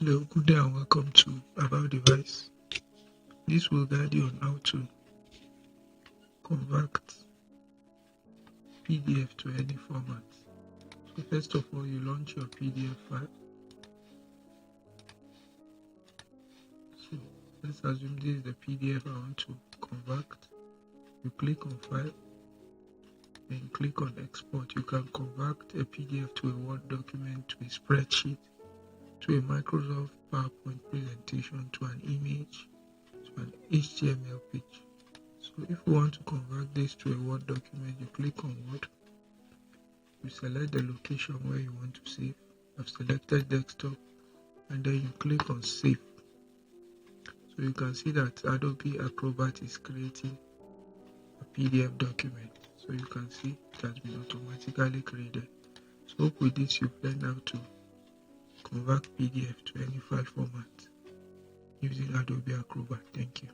Hello, good day and welcome to About Device. This will guide you on how to convert PDF to any format. So first of all, you launch your PDF file. So let's assume this is the PDF I want to convert. You click on File, then click on Export. You can convert a PDF to a Word document, to a spreadsheet, to a Microsoft PowerPoint presentation, to an image, to an HTML page. So if you want to convert this to a Word document, you click on Word, you select the location where you want to save. I've selected desktop, and then you click on Save. So you can see that Adobe Acrobat is creating a PDF document. So you can see it has been automatically created. So hope with this you've learned how to convert PDF to any file format using Adobe Acrobat. Thank you.